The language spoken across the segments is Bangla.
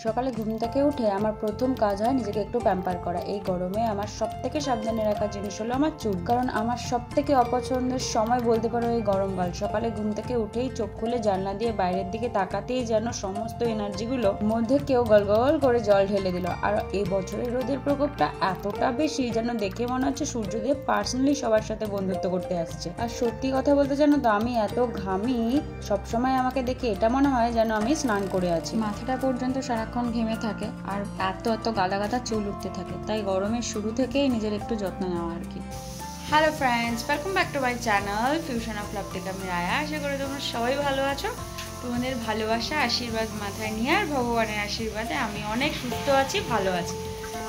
সকালে ঘুম থেকে উঠে আমার প্রথম কাজ হয় নিজেকে একটু প্যাম্পার করা। এই গরমে আমার সবথেকে সাবধানে রাখা জিনিস হলো আমার চুল, কারণ আমার সবথেকে অপছন্দের সময় বলতে পারো এই গরমকাল। সকালে ঘুম থেকে উঠেই চোখ খুলে জানলা দিয়ে বাইরের দিকে তাকাতেই যেন সমস্ত এনার্জিগুলো মধ্যে কেউ গল গল করে জল ঢেলে দিল। আর এই বছরের রোদের প্রকোপটা এতটা বেশি যেন দেখে মনে হচ্ছে সূর্যদেব পার্সোনালি সবার সাথে বন্ধুত্ব করতে আসছে। আর সত্যি কথা বলতে জানো তো, আমি এত ঘামি, সবসময় আমাকে দেখে এটা মনে হয় যেন আমি স্নান করে আছি। মাথাটা পর্যন্ত সারাক্ষণ ঘেমে থাকে আর এত এত গাদা গাদা চুল উঠতে থাকে, তাই গরমের শুরু থেকেই নিজের একটু যত্ন নেওয়া আর কি। Hello friends, welcome back to my channel fusion of love থেকে আমি রায়া। আশা করি তোমরা সবাই ভালো আছো। তোমাদের ভালোবাসা আশীর্বাদ মাথায় নিয়ে আর ভগবানের আশীর্বাদে আমি অনেক সুস্থ আছি, ভালো আছি।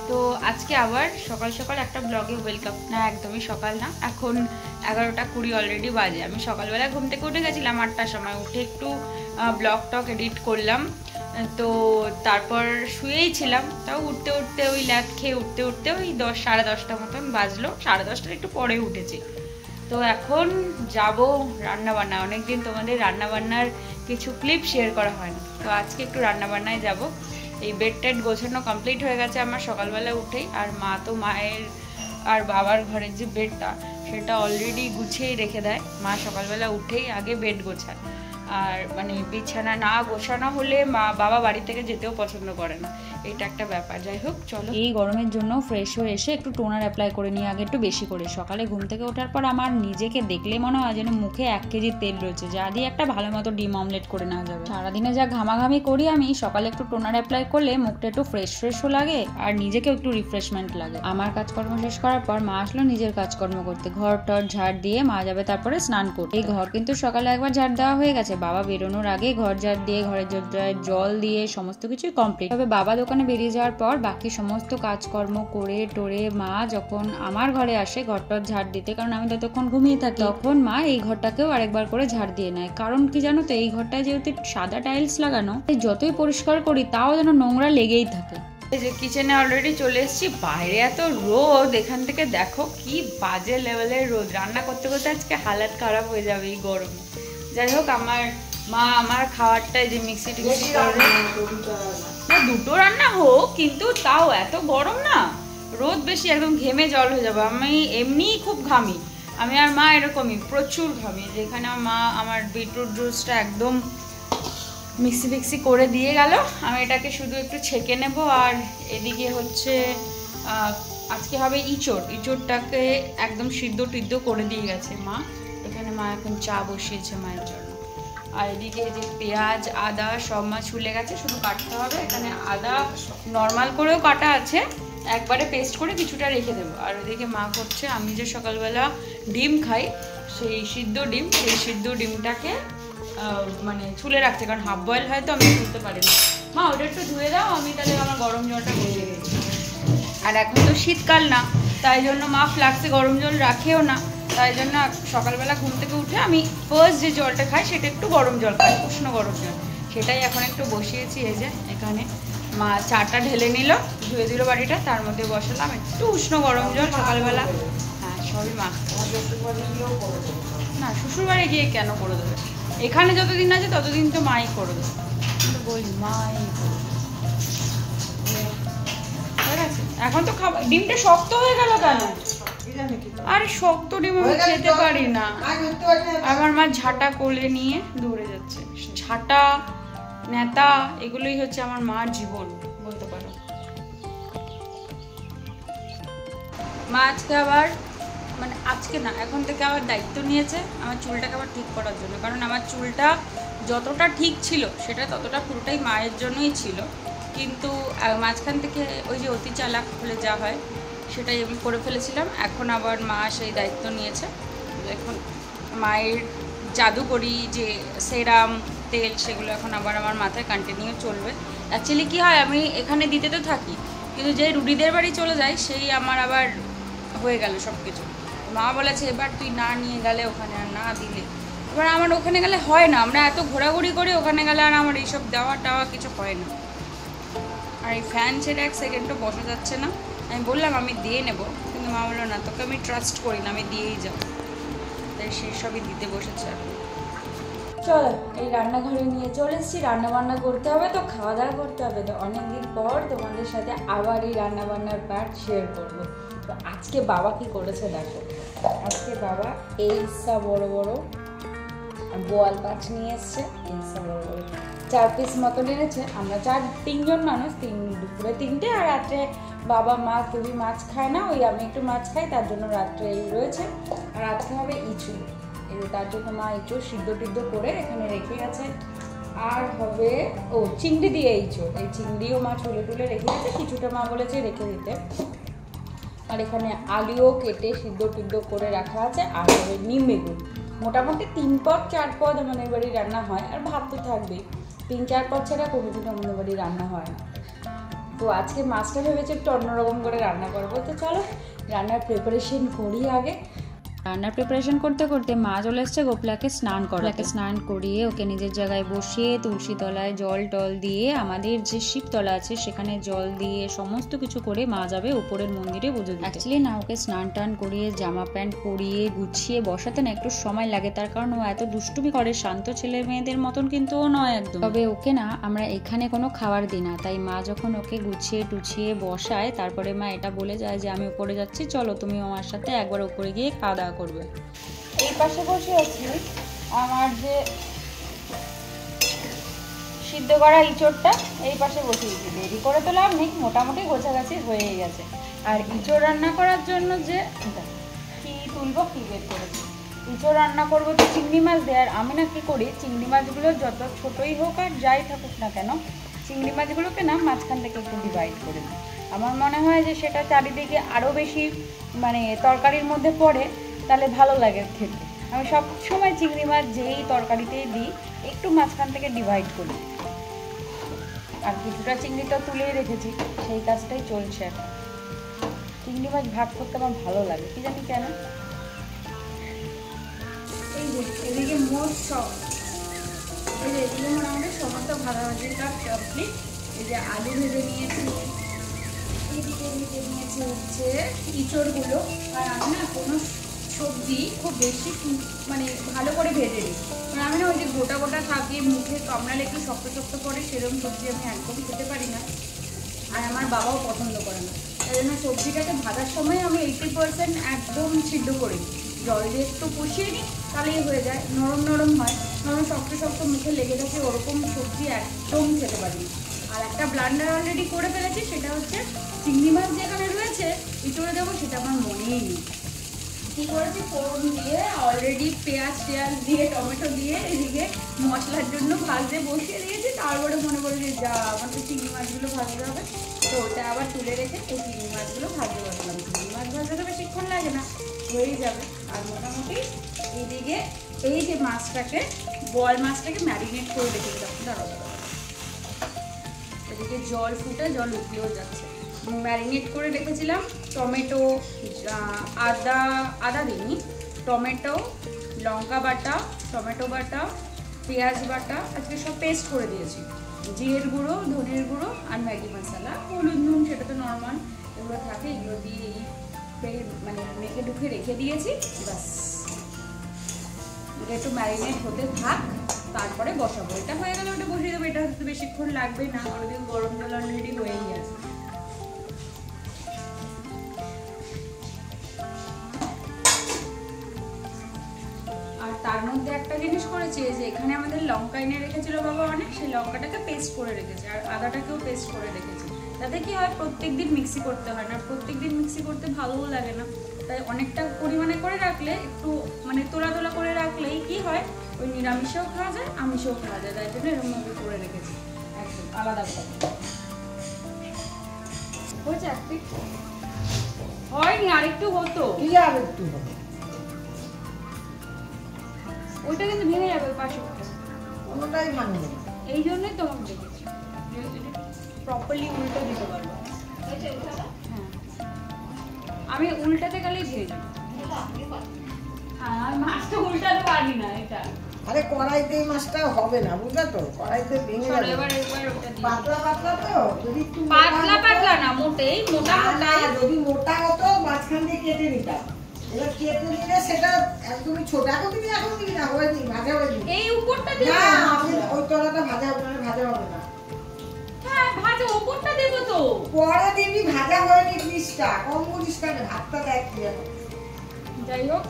তো আজকে আবার সকাল সকাল একটা ব্লগে ওয়েলকাম। না, একদমই সকাল না, এখন 11:20 অলরেডি বাজে। আমি সকালবেলা ঘুম থেকে উঠে গেছিলাম 8টার সময়, উঠে একটু ব্লগ টক এডিট করলাম, তো তারপর শুয়েই ছিলাম। তাও উঠতে উঠতে ওই ল্যাদ খেয়ে উঠতে উঠতে ওই 10-10:30 মতন বাজলো, 10:30টার একটু পরে উঠেছি। তো এখন যাব রান্নাবান্না। অনেকদিন তোমাদের রান্নাবান্নার কিছু ক্লিপ শেয়ার করা হয় না, তো আজকে একটু রান্নাবান্নায় যাব। এই বেড টেড গোছানো কমপ্লিট হয়ে গেছে আমার সকালবেলা উঠেই। আর মা তো মায়ের আর বাবার ঘরের যে বেডটা সেটা অলরেডি গুছিয়েই রেখে দেয়। মা সকালবেলা উঠেই আগে বেড গোছায়, আর মানে বিছানা না গোছানো হলে বাবা বাড়ি থেকে যেতেও পছন্দ করে না, এটা একটা ব্যাপার। যাই হোক, চলো। এই গরমের জন্য ফ্রেশ হয়ে এসে একটু টোনার অ্যাপ্লাই করে নিয়ে আগে একটু বেশি করে। সকালে ঘুম থেকে ওঠার পর আমার নিজেকে দেখলে মনে হয় যেন মুখে 1 কেজি তেল রয়েছে, যা দিয়ে একটা ভালো মতো ডিম অমলেট করে নেওয়া যাবে। সারাদিনে যা ঘামাঘামি করি আমি, সকালে একটু টোনার অ্যাপ্লাই করলে মুখটা একটু ফ্রেশও লাগে আর নিজেকেও একটু রিফ্রেশমেন্ট লাগে। আমার কাজকর্ম শেষ করার পর মা আসলো নিজের কাজকর্ম করতে। ঘর টর ঝাড় দিয়ে মা যাবে তারপরে স্নান করতে। এই ঘর কিন্তু সকালে একবার ঝাড় দেওয়া হয়ে গেছে, বাবা বেরোনোর আগে ঘর ঝাড় দিয়ে ঘরের জল দিয়ে সমস্ত কিছুই কমপ্লিট। তবে বাবা দোকানে বেরিয়ে যাওয়ার পর বাকি সমস্ত কাজকর্ম করে টোরে মা যখন আমার ঘরে আসে ঘরটার ঝাড় দিতে, কারণ আমি ততক্ষণ ঘুমিয়ে থাকি, তখন মা এই ঘরটাকেও আরেকবার করে ঝাড় দিয়ে নেয়। কারণ কি জানো তো, এই ঘরটায় যেহেতু সাদা টাইলস লাগানো, যতই পরিষ্কার করি তাও যেন নোংরা লেগেই থাকে। এই যে কিচেনে অলরেডি চলে এসেছি। বাইরে এত রোদ, এখান থেকে দেখো কি বাজে লেভেলের রোদ। রান্না করতে করতে আজকে হালাত খারাপ হয়ে যাবে এই গরমে। যাই হোক, মা আমার খাবারটাই যে মিক্সি টিক্সি করে, না দুটো রান্না হোক, কিন্তু তাও এত গরম না, রোদ বেশি, একদম ঘেমে জল হয়ে যাবে। আমি এমনিই খুব ঘামি, আমি আর মা এরকমই প্রচুর ঘামি। যেখানে মা আমার বিটরুট জুসটা একদম মিক্সি করে দিয়ে গেল, আমি এটাকে শুধু একটু ছেঁকে নেব। আর এদিকে হচ্ছে আজকে হবে ইঁচড়টাকে একদম সিদ্ধ টিদ্ধ করে দিয়ে গেছে মা। এখানে মা এখন চা বসিয়েছে মায়ের জন্য। আর এদিকে যে পেঁয়াজ আদা সব মা ছুলে গেছে, শুধু কাটতে হবে। এখানে আদা নর্মাল করেও কাটা আছে, একবারে পেস্ট করে কিছুটা রেখে দেবো। আর ওদিকে মা করছে, আমি যে সকালবেলা ডিম খাই, সেই সিদ্ধ ডিমটাকে মানে ছুলে রাখছে, কারণ হাফ বয়েল হয় তো আমি ছুলতে পারি না। মা ওটা একটু ধুয়ে দাও, আমি তাহলে আমার গরম জলটা বসিয়ে দিচ্ছি। আর এখন তো শীতকাল না, তাই জন্য মা ফ্লাক্সে গরম জল রাখেও না, তাই জন্য সকালবেলা ঘুম থেকে উঠে আমি ফার্স্ট যে জলটা খাই সেটা একটু গরম জল খাই, উষ্ণ গরম জল, সেটাই এখন একটু বসিয়েছি। এই যে এখানে মা চাটা ঢেলে নিল, ধুয়ে দিল বাড়িটা, তার মধ্যে বসালাম একটু উষ্ণ গরম জল সকালবেলা। হ্যাঁ, সবই মা। না, শ্বশুরবাড়ি গিয়ে কেন করে দেবে, এখানে যতদিন আছে ততদিন তো মাই করে দেবে, কিন্তু বলি মাই করে দেবে। ঠিক আছে, এখন তো খাবার। ডিমটা শক্ত হয়ে গেল কেন? আরে শক্ত ডিম আমি খেতে পারি না। আমার মা ঝাঁটা কোলে নিয়ে দৌড়ে যাচ্ছে। ঝাঁটা নেতা এগুলোই হচ্ছে আমার মার জীবন বলতে পারো। মা আজকে আবার, মানে আজকে না, এখন থেকে আবার দায়িত্ব নিয়েছে আমার চুলটাকে আবার ঠিক করার জন্য। কারণ আমার চুলটা যতটা ঠিক ছিল সেটা ততটা পুরোটাই মায়ের জন্যই ছিল, কিন্তু মাঝখান থেকে ওই যে অতি চালাক হলে যা হয় সেটাই আমি করে ফেলেছিলাম। এখন আবার মা সেই দায়িত্ব নিয়েছে। এখন মায়ের জাদুকরি যে সেরাম তেল সেগুলো এখন আবার আমার মাথায় কন্টিনিউ চলবে। অ্যাকচুয়ালি কী হয়, আমি এখানে দিতে তো থাকি, কিন্তু যে রুডিদের বাড়ি চলে যায় সেই আমার আবার হয়ে গেল সব কিছু। মা বলেছে এবার তুই না নিয়ে গেলে ওখানে, আর না দিলে এবার আমার ওখানে গেলে হয় না। আমরা এত ঘোরাঘুরি করি, ওখানে গেলে আর আমার এইসব দেওয়া টাওয়া কিছু হয় না। আর এই ফ্যান ছেড়ে 1 সেকেন্ডও বসা যাচ্ছে না। আমি বললাম আমি দিয়ে নেব, কিন্তু মা বললো না, তোকে আমি ট্রাস্ট করি না, আমি দিয়েই যাবো। তাই সেই সবই দিতে বসেছে এখন। চলো এই রান্নাঘরে নিয়ে চলে এসেছি, রান্না বান্না করতে হবে, তো খাওয়া দাওয়া করতে হবে। তো অনেকদিন পর তোমাদের সাথে আবার এই রান্না বান্নার পার্ট শেয়ার করবো। তো আজকে বাবা কি করেছে দেখো। আজকে বাবা এইসব বড় বড় বোয়াল মাছ নিয়ে এসছে, এইসব বড় বড় 4 পিস মতন এনেছে। আমরা 3জন মানুষ, দুপুরে 3টে আর রাত্রে বাবা মা কেউই মাছ খায় না, ওই আমি একটু মাছ খাই, তার জন্য রাত্রে এই রয়েছে। আর আজকে হবে ইঁচু, তার জন্য মা ইঁচু সিদ্ধ টিদ্ধ করে এখানে রেখে গেছে। আর হবে চিংড়ি দিয়ে ইঁচু, এই চিংড়িও মা ছুলে টুলে রেখে গেছে, কিছুটা মা বলেছে রেখে দিতে। আর এখানে আলুও কেটে সিদ্ধ টিদ্ধ করে রাখা আছে। আর হবে নিম বেগুন, মোটামুটি 3 পদ 4 পদ আমাদের বাড়ি রান্না হয়। আর ভাত তো থাকবেই, 3-4 পদ ছাড়া কোনোদিন আমাদের বাড়ি রান্না হয় না। তো আজকে মাছটা ভেবেছি একটু অন্যরকম করে রান্না করবো। তো চলো রান্নার প্রিপারেশন করি আগে। রান্নার প্রিপারেশন করতে করতে মা চলে এসছে গোপলাকে স্নান করাতে। স্নান করিয়ে ওকে নিজের জায়গায় বসিয়ে তুলসী তলায় জল টল দিয়ে, আমাদের যে শিবতলা আছে সেখানে জল দিয়ে সমস্ত কিছু করে মা যাবে উপরের মন্দিরে পুজো দিতে। অ্যাকচুয়ালি না, ওকে স্নান টান করিয়ে জামা প্যান্ট পরিয়ে গুছিয়ে বসাতে না একটু সময় লাগে, তার কারণ ও এত দুষ্টুমি করে, শান্ত ছেলে মেয়েদের মতন কিন্তু ও নয় একদম। তবে ওকে না আমরা এখানে কোনো খাবার দিই না, তাই মা যখন ওকে গুছিয়ে টুছিয়ে বসায় তারপরে মা এটা বলে যায় যে আমি উপরে যাচ্ছি, চলো তুমি আমার সাথে একবার উপরে গিয়ে খাওয়া দাওয়া করবে। এই পাশে বসে আছি, আমার যে সিদ্ধ করা ইঁচড়টা এই পাশে বসিয়েছি, দেরি করে তো লাভ নেই, মোটামুটি গোছাগাছি হয়ে গেছে। আর ইঁচড় রান্না করার জন্য যে কি তুলবো কি বের করেছি, ইঁচড় রান্না করবো তো চিংড়ি মাছ দেয়। আর আমি না কি করি, চিংড়ি মাছগুলো যত ছোটই হোক আর যাই থাকুক না কেন, চিংড়ি মাছগুলোকে না মাঝখান থেকে একটু ডিভাইড করে দিই। আমার মনে হয় যে সেটা চারিদিকে আরও বেশি মানে তরকারির মধ্যে পড়ে, তাহলে ভালো লাগে খেতে। আমি সব সময় চিংড়ি মাছ যেই তরকারিতেই দিই একটু মাঝখান থেকে ডিভাইড করি। আর কিছুটা চিংড়ি তো তুলেই রেখেছি, সেই কাজটাই চলছে এখন। চিংড়ি মাছ ভাগ করতে আমার ভালো লাগে, কি জানি কেন। এই যে এদিকে মোট সব, এই যে এদিকে মোটামুটি সমস্ত ভাজাভাজির কাজ কমপ্লিট। এই যে আলু ভেজে নিয়েছি, এদিকে ভেজে নিয়েছি হচ্ছে ইঁচড়গুলো। আর আমি না কোনো সবজি খুব বেশি মানে ভালো করে ভেজে নিই, মানে আমি না ওই যে গোটা গোটা থাকে মুখে কামড়ালে একটু শক্ত শক্ত করে, সেরকম সবজি আমি একদম খেতে পারি না। আর আমার বাবাও পছন্দ করে না, তাই জন্য সবজিটাকে ভাজার সময় আমি 80% একদম সিদ্ধ করি, জল দিয়ে একটু কষিয়ে নিই, তাহলেই হয়ে যায়, নরম নরম হয়। নরম শক্ত শক্ত মুখে লেগে থাকে, ওরকম সবজি একদম খেতে পারি না। আর একটা ব্লান্ডার অলরেডি করে ফেলেছি, সেটা হচ্ছে চিংড়ি মাছ যেখানে রয়েছে ইঁচড়ে দেবো, সেটা আমার মনেই নেই। কী করেছি, ফোড়ন দিয়ে অলরেডি পেঁয়াজ দিয়ে টমেটো দিয়ে এদিকে মশলার জন্য ভাজতে বসিয়ে দিয়েছি। তারপরে মনে পড়ে যে যা আমার তো চিংড়ি মাছগুলো ভাজতে হবে, তো ওটা আবার তুলে রেখে এই চিংড়ি মাছগুলো ভাজতে বসলাম। চিংড়ি মাছ ভাজতে তো বেশিক্ষণ লাগে না, হয়েই যাবে। আর মোটামুটি এইদিকে এই যে মাছটাকে, বল মাছটাকে ম্যারিনেট করে রেখে দিলাম। দাঁড়াবো, এদিকে জল ফুটে জল উঠলেও যাচ্ছে। ম্যারিনেট করে রেখেছিলাম টমেটো, আদা দিইনি, টমেটো, লঙ্কা বাটা, টমেটো বাটা, পেঁয়াজ বাটা, আজকে সব পেস্ট করে দিয়েছি। জিরের গুঁড়ো, ধনের গুঁড়ো আর ম্যাগি মশলা, হলুদ নুন সেটা তো নর্মাল, এগুলো থাকে, এগুলো দিয়ে মানে মেখে ঢুকে রেখে দিয়েছি। ব্যাস ওটা একটু ম্যারিনেট হতে থাক, তারপরে বসাবো। এটা হয়ে গেলে ওটা বসিয়ে দেবো, এটা হতে বেশিক্ষণ লাগবে না, ওদিকে গরম জল অলরেডি হয়েই আছে। আর তার মধ্যে একটা জিনিস করেছে যে এখানে আমাদের লঙ্কা এনে রেখেছিল বাবা অনেক, সেই লঙ্কাটাকে পেস্ট করে রেখেছে, আর আদাটাকেও পেস্ট করে রেখেছে। তাতে কি হয়, প্রত্যেকদিন মিক্সি করতে হয় না, প্রত্যেকদিন মিক্সি করতে ভালোও লাগে না, তাই অনেকটা পরিমাণে করে রাখলে, একটু মানে তোলা তোলা করে রাখলেই কি হয়, ওই নিরামিষেও খাওয়া যায় আমিষেও খাওয়া যায়, তাই জন্য এরকমভাবে করে রেখেছি একদম আলাদা করে। হয়েছে একটু, হয়নি আরেকটু হতো, আরেকটু হতো, ওইটা কিন্তু ভেঙে যাবে পাশে, কোনোটাই ভাঙবে না। এই জন্যই তোমাকে দেখেছি, প্রপারলি উল্টো দিতে পারবো। হ্যাঁ, আমি উল্টাতে গেলেই ভেঙে যাবে, আর মাছটা উল্টাতে পারি না। এটা আরে কড়াইতে এই মাছটা হবে না, বুঝলে তো, কড়াইতে ভেঙে যাবে। এবার ওটা দিই, পাতলা পাতলা তো, যদি একটু পাতলা পাতলা না, মোটেই মোটা মোটা, যদি মোটা হতো মাঝখান দিয়ে কেটে নিতাম। এবার কেটে নিলে সেটা তুমি ছোট এখন তুমি এখন দিবি না, হয়নি ভাজা হয়নি। এই উপরটা দেব না ওই তলাটা ভাজা হবে না, ভাজা হবে না। হ্যাঁ ভাজা উপরটা দেব তো। পরে দিবি, ভাজা হয়নি জিনিসটা, কম করিস কেন, ভাতটা দেখ কি এখন। যাই হোক,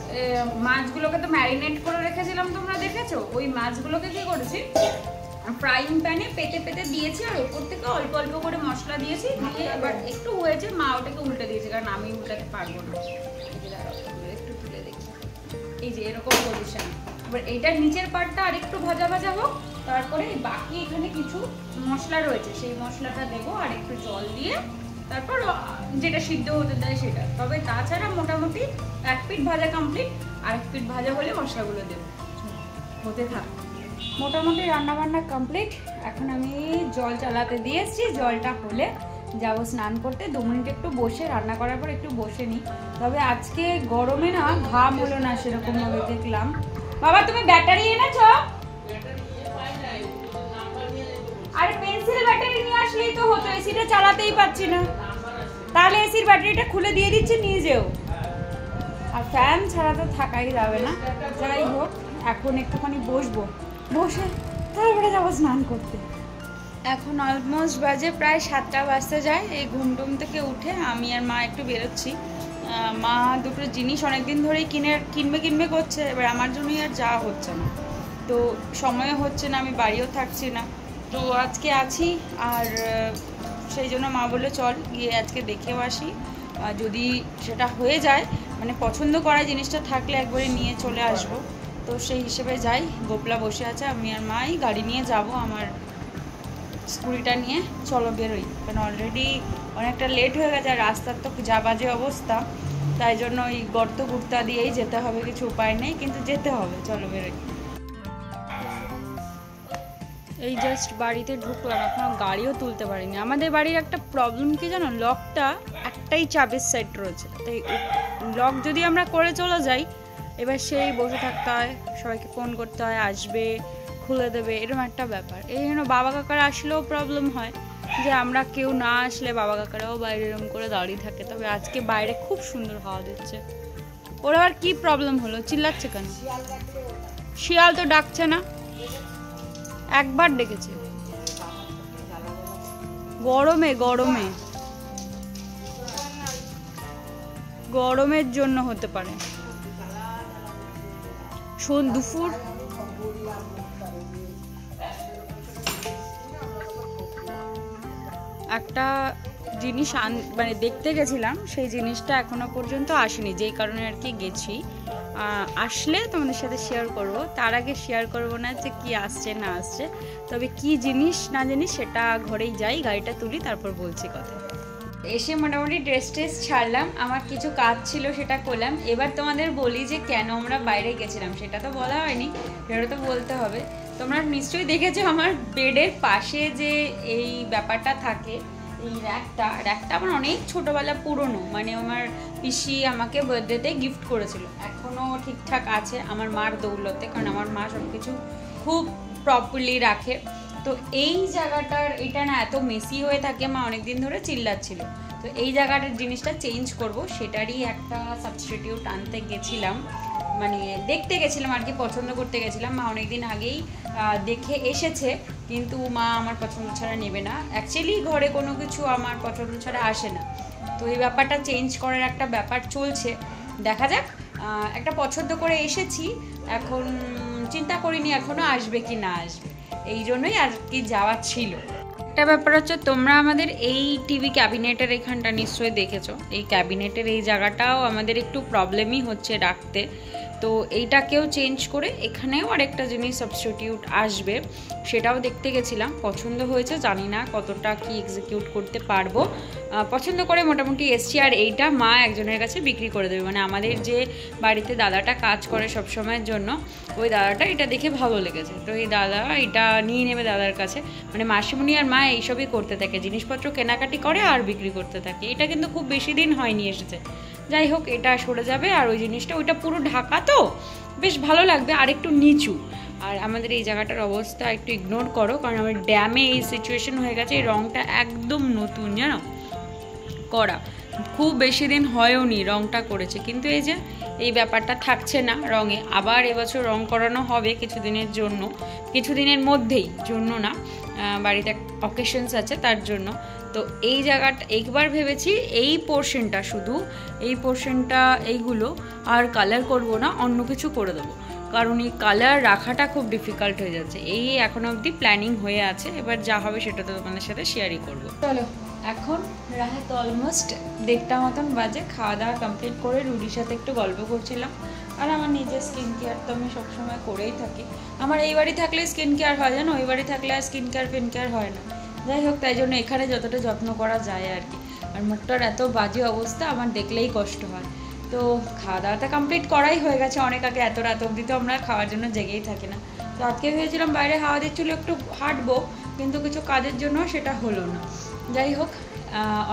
মাছগুলোকে তো ম্যারিনেট করে রেখেছিলাম, তোমরা দেখেছো। ওই মাছগুলোকে কি করেছি, ফ্রাইং প্যানে পেতে পেতে দিয়েছি, আর ওপর থেকে অল্প অল্প করে মশলা দিয়েছি, দিয়ে এবার একটু হয়েছে, মা ওটাকে উল্টে দিয়েছে, কারণ আমি উল্টাতে পারবো না। এই যে দাঁড়াও, একটু তুলে দেখি, এই যে এরকম পজিশন। এবার এইটার নিচের পার্টটা আর একটু ভাজা ভাজা হোক, তারপরে বাকি এখানে কিছু মশলা রয়েছে, সেই মশলাটা দেবো, আর একটু জল দিয়ে তারপর যেটা সিদ্ধ হতে দেয় সেটা। তবে তাছাড়া মোটামুটি এক পিঠ ভাজা কমপ্লিট, আর এক পিঠ ভাজা হলে মশলাগুলো দেবো, হতে থাক। মোটামুটি রান্নাবান্না কমপ্লিট। এখন আমি জল চালাতে দিয়েছি, জলটা হলে যাবো স্নান করতে। 2 মিনিট একটু বসে, রান্না করার পর একটু বসে নিই। তবে আজকে গরমে না ঘাম হলো না সেরকম ভাবে, দেখলাম। বাবা তুমি ব্যাটারি এনেছো? আর পেন্সিল ব্যাটারি নিয়ে আসলেই তো হতো, এসিটা চালাতেই পাচ্ছি না। তাহলে এসির ব্যাটারিটা খুলে দিয়ে দিচ্ছি, নিয়ে যেও। আর ফ্যান ছাড়া তো থাকাই যাবে না। যাই হোক, এখন একটুখানি বসবো, বসে তারপরে যাবো স্নান করতে। এখন অলমোস্ট বাজে প্রায় 7টা বাজতে যায়। এই ঘুমটুম থেকে উঠে আমি আর মা একটু বেরোচ্ছি। মা দুটো জিনিস অনেকদিন ধরেই কিনবে করছে, এবার আমার জন্যই আর যাওয়া হচ্ছে না, তো সময়ও হচ্ছে না, আমি বাড়িও থাকছি না, তো আজকে আছি। আর সেই জন্য মা বললো চল গিয়ে আজকে দেখেও আসি, যদি সেটা হয়ে যায়, মানে পছন্দ করা জিনিসটা থাকলে একবারে নিয়ে চলে আসবো। তো সেই হিসেবে যাই। গোপলা বসে আছে, আমি আর মাই গাড়ি নিয়ে যাব, আমার স্কুটিটা নিয়ে। চলো বেরোই, কারণ অলরেডি অনেকটা লেট হয়ে গেছে, আর রাস্তার তো যা বাজে অবস্থা, তাই জন্য ওই গর্ত গুর্তা দিয়েই যেতে হবে, কিছু উপায় নেই, কিন্তু যেতে হবে। চলো বেরোই। এই জাস্ট বাড়িতে ঢুকলাম, এখনো গাড়িও তুলতে পারিনি। আমাদের বাড়ির একটা প্রবলেম কি জানো, লকটা একটাই চাবির সেট রয়েছে, তাই লক যদি আমরা করে চলে যাই, এবার সেই বসে থাকতে হয়, সবাইকে ফোন করতে হয়, আসবে খুলে দেবে, এরকম একটা ব্যাপার। এই জন্য বাবা কাকারা আসলেও প্রবলেম হয়, যে আমরা কেউ না আসলে বাবা কাকারাও বাইরে এরকম করে দাঁড়িয়ে থাকে। তবে আজকে বাইরে খুব সুন্দর হাওয়া দিচ্ছে। ওর আবার কি প্রবলেম হলো, চিল্লাচ্ছে কেন? শিয়াল তো ডাকছে না, একবার ডেকেছে। গরমের জন্য হতে পারে। শোন দুপুর একটা জিনিস মানে দেখতে গেছিলাম, সেই জিনিসটা এখনো পর্যন্ত আসেনি, যেই কারণে আর কি গেছি। আসলে তোমাদের সাথে শেয়ার করব, তার আগে শেয়ার করব না যে কি আসছে না আসছে, তবে কি জিনিস না জিনিস সেটা ঘরেই যাই, গাড়িটা তুলি, তারপর বলছি কথা। এসে মোটামুটি ড্রেস ছাড়লাম, আমার কিছু কাজ ছিল সেটা করলাম। এবার তোমাদের বলি যে কেন আমরা বাইরে গেছিলাম, সেটা তো বলা হয়নি, সেটা তো বলতে হবে। তোমরা নিশ্চয়ই দেখেছো আমার বেডের পাশে যে এই ব্যাপারটা থাকে, এই র্যাকটা আমার অনেক ছোটোবেলা পুরনো, মানে আমার পিসি আমাকে বার্থডেতে গিফট করেছিল, এখনও ঠিকঠাক আছে আমার মার দৌলতে, কারণ আমার মা সব কিছু খুব প্রপারলি রাখে। তো এই জায়গাটার এটা না এত মেসি হয়ে থাকে, মা অনেকদিন ধরে চিল্লাচ্ছিল, তো এই জায়গাটার জিনিসটা চেঞ্জ করব, সেটারই একটা সাবস্টিটিউট আনতে গেছিলাম, মানে দেখতে গেছিলাম আর কি, পছন্দ করতে গেছিলাম। মা অনেকদিন আগেই দেখে এসেছে, কিন্তু মা আমার পছন্দ ছাড়া নেবে না। অ্যাকচুয়ালি ঘরে কোনো কিছু আমার পছন্দ ছাড়া আসে না, তো এই ব্যাপারটা চেঞ্জ করার একটা ব্যাপার চলছে, দেখা যাক। একটা পছন্দ করে এসেছি, এখন চিন্তা করিনি এখনও আসবে কি না আসবে, এই জন্যই আর কি যাওয়া ছিল। একটা ব্যাপার হচ্ছে, তোমরা আমাদের এই টিভি ক্যাবিনেটের এখানটা নিশ্চয়ই দেখেছো, এই ক্যাবিনেটের এই জায়গাটাও আমাদের একটু প্রবলেমই হচ্ছে রাখতে, তো এইটাকেও চেঞ্জ করে এখানেও আরেকটা জিনিস সাবস্টিটিউট আসবে, সেটাও দেখতে গেছিলাম। পছন্দ হয়েছে, জানি না কতটা কি এক্সিকিউট করতে পারবো, পছন্দ করে মোটামুটি এসছি। আর এইটা মা একজনের কাছে বিক্রি করে দেবে, মানে আমাদের যে বাড়িতে দাদাটা কাজ করে সবসময়ের জন্য, ওই দাদাটা এটা দেখে ভালো লেগেছে, তো এই দাদা এটা নিয়ে নেবে দাদার কাছে। মানে মাসিমণি আর মা এইসবই করতে থাকে, জিনিসপত্র কেনাকাটি করে আর বিক্রি করতে থাকে। এটা কিন্তু খুব বেশি দিন হয়নি এসেছে। যাই হোক, এটা সরে যাবে, আর ওই জিনিসটা ওইটা পুরো ঢাকা, তো বেশ ভালো লাগবে, আর একটু নিচু। আর আমাদের এই জায়গাটার অবস্থা একটু ইগনোর করো, কারণ আমার ড্যামে এই সিচুয়েশন হয়ে গেছে। এই রঙটা একদম নতুন জানো করা, খুব বেশি দিন হয়ও নি রঙটা করেছে, কিন্তু এই যে এই ব্যাপারটা থাকছে না রঙে। আবার এবছর রং করানো হবে কিছুদিনের জন্য, কিছুদিনের মধ্যেই, জন্য না, বাড়িতে অকেশনস আছে তার জন্য। তো এই জায়গাটা একবার ভেবেছি এই পোর্শনটা, শুধু এই পোর্শনটা, এইগুলো আর কালার করব না, অন্য কিছু করে দেবো, কারণ এই কালার রাখাটা খুব ডিফিকাল্ট হয়ে যাচ্ছে। এই এখনো অবধি প্ল্যানিং হয়ে আছে, এবার যা হবে সেটা তো তোমাদের সাথে শেয়ারই করবো। চলো, এখন রাত অলমোস্ট 1:30 মতন বাজে। খাওয়া দাওয়া কমপ্লিট করে রুডির সাথে একটু গল্প করছিলাম। আর আমার নিজের স্কিন কেয়ার তো আমি সবসময় করেই থাকি। আমার এই বাড়ি থাকলে স্কিন কেয়ার হয়, জানো, ওই বাড়ি থাকলে আর স্কিন কেয়ার ফিন কেয়ার হয় না। যাই হোক, তাই জন্য এখানে যতটা যত্ন করা যায় আর কি। আর মুখটার এত বাজে অবস্থা, আমার দেখলেই কষ্ট হয়। তো খাওয়া দাওয়াটা কমপ্লিট করাই হয়ে গেছে অনেক আগে, এত রাত অবধি তো আমরা খাওয়ার জন্য জেগেই থাকি না। তো আজকে ভেবেছিলাম বাইরে হাওয়া দিচ্ছিল একটু হাঁটবো, কিন্তু কিছু কাজের জন্য সেটা হলো না। যাই হোক,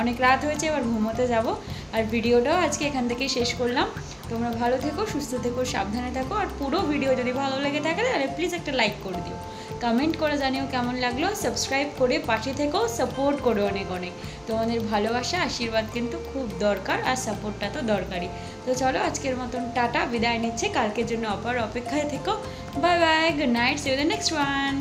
অনেক রাত হয়েছে, এবার ঘুমোতে যাব। আর ভিডিওটাও আজকে এখান থেকেই শেষ করলাম। তোমরা ভালো থেকো, সুস্থ থেকো, সাবধানে থাকো। আর পুরো ভিডিও যদি ভালো লেগে থাকে তাহলে প্লিজ একটা লাইক করে দিও, কমেন্ট করে জানিও কেমন লাগলো, সাবস্ক্রাইব করে পাশে থেকো, সাপোর্ট করো অনেক অনেক। তোমাদের ভালোবাসা, আশীর্বাদ কিন্তু খুব দরকার, আর সাপোর্টটা তো দরকারই। তো চলো, আজকের মতন টাটা, বিদায় নিচ্ছে। কালকের জন্য অপেক্ষায় থেকো। Bye bye, good night, see you the next one.